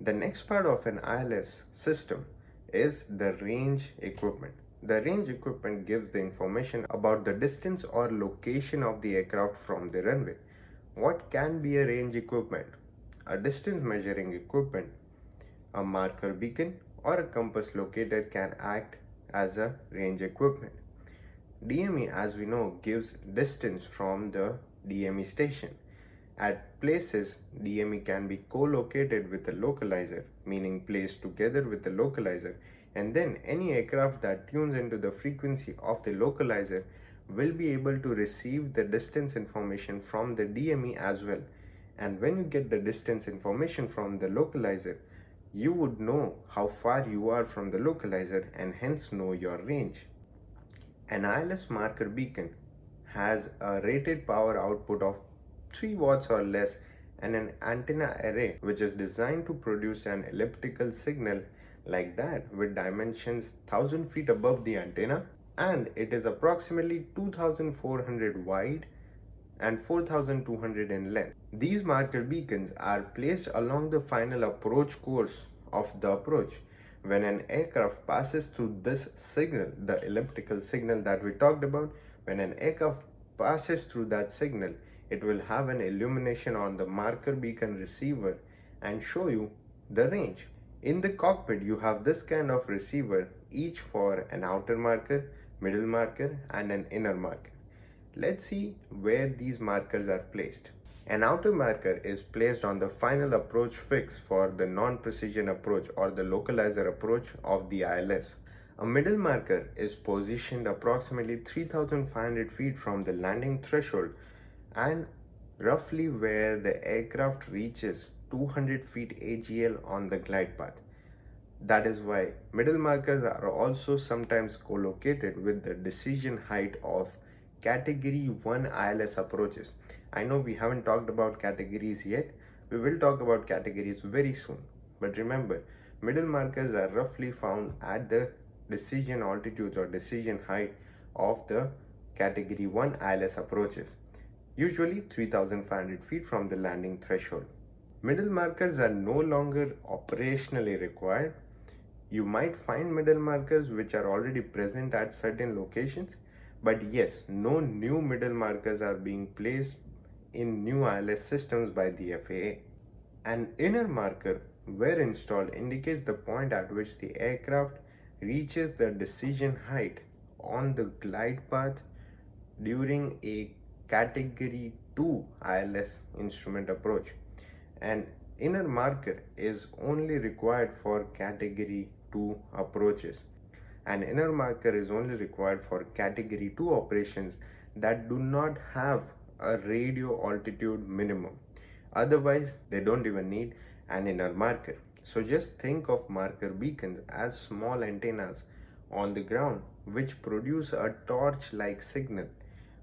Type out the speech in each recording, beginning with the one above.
The next part of an ILS system is the range equipment. The range equipment gives the information about the distance or location of the aircraft from the runway. What can be a range equipment? A distance measuring equipment, a marker beacon, or a compass locator can act as a range equipment. DME, as we know, gives distance from the DME station. At places, DME can be co-located with a localizer, meaning placed together with the localizer, and then any aircraft that tunes into the frequency of the localizer will be able to receive the distance information from the DME as well. And when you get the distance information from the localizer, you would know how far you are from the localizer and hence know your range. An ILS marker beacon has a rated power output of 3 watts or less and an antenna array which is designed to produce an elliptical signal like that with dimensions 1000 feet above the antenna, and it is approximately 2400 wide and 4200 in length. These marker beacons are placed along the final approach course of the approach. When an aircraft passes through this signal, the elliptical signal that we talked about, when an aircraft passes through that signal, it will have an illumination on the marker beacon receiver and show you the range. In the cockpit, you have this kind of receiver, each for an outer marker, middle marker, and an inner marker. Let's see where these markers are placed. An outer marker is placed on the final approach fix for the non-precision approach or the localizer approach of the ILS. A middle marker is positioned approximately 3,500 feet from the landing threshold and roughly where the aircraft reaches 200 feet AGL on the glide path. That is why middle markers are also sometimes co-located with the decision height of Category 1 ILS approaches. I know we haven't talked about categories yet. We will talk about categories very soon. But remember, middle markers are roughly found at the decision altitudes or decision height of the Category 1 ILS approaches, usually 3,500 feet from the landing threshold. Middle markers are no longer operationally required. You might find middle markers which are already present at certain locations, but yes, no new middle markers are being placed in new ILS systems by the FAA. An inner marker, where installed, indicates the point at which the aircraft reaches the decision height on the glide path during a Category 2 ILS instrument approach. An inner marker is only required for Category 2 approaches. An inner marker is only required for Category 2 operations that do not have a radio altitude minimum. Otherwise, they don't even need an inner marker. So just think of marker beacons as small antennas on the ground which produce a torch-like signal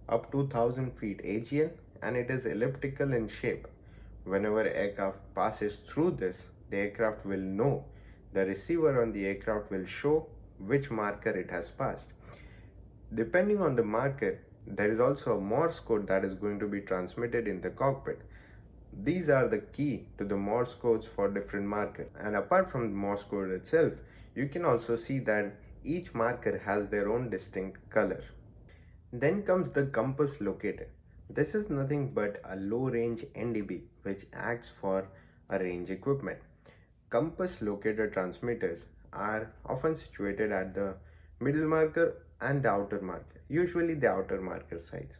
up to 1000 feet AGL, and it is elliptical in shape. Whenever aircraft passes through this, the aircraft will know. The receiver on the aircraft will show which marker it has passed. Depending on the marker, there is also a Morse code that is going to be transmitted in the cockpit. These are the key to the Morse codes for different markers. And apart from the Morse code itself, you can also see that each marker has their own distinct color. Then comes the compass locator. This is nothing but a low range NDB which acts for a range equipment. Compass locator transmitters are often situated at the middle marker and the outer marker, usually the outer marker sides.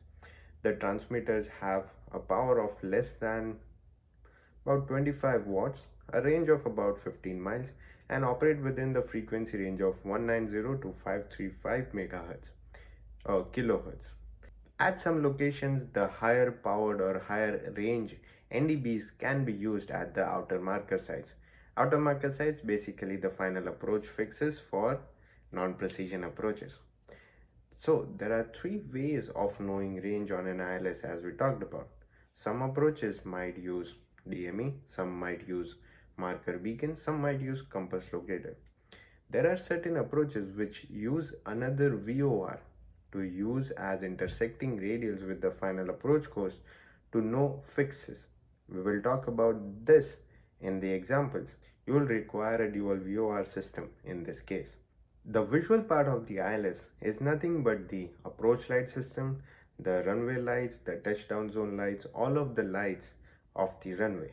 The transmitters have a power of less than about 25 watts, a range of about 15 miles, and operate within the frequency range of 190 to 535 megahertz or kilohertz. At some locations, the higher powered or higher range NDBs can be used at the outer marker sites. Outer marker sites basically the final approach fixes for non-precision approaches. So there are three ways of knowing range on an ILS as we talked about. Some approaches might use DME, some might use marker beacon, some might use compass locator. There are certain approaches which use another VOR to use as intersecting radials with the final approach course to know fixes. We will talk about this in the examples. you will require a dual VOR system in this case. The visual part of the ILS is nothing but the approach light system, the runway lights, the touchdown zone lights, all of the lights of the runway.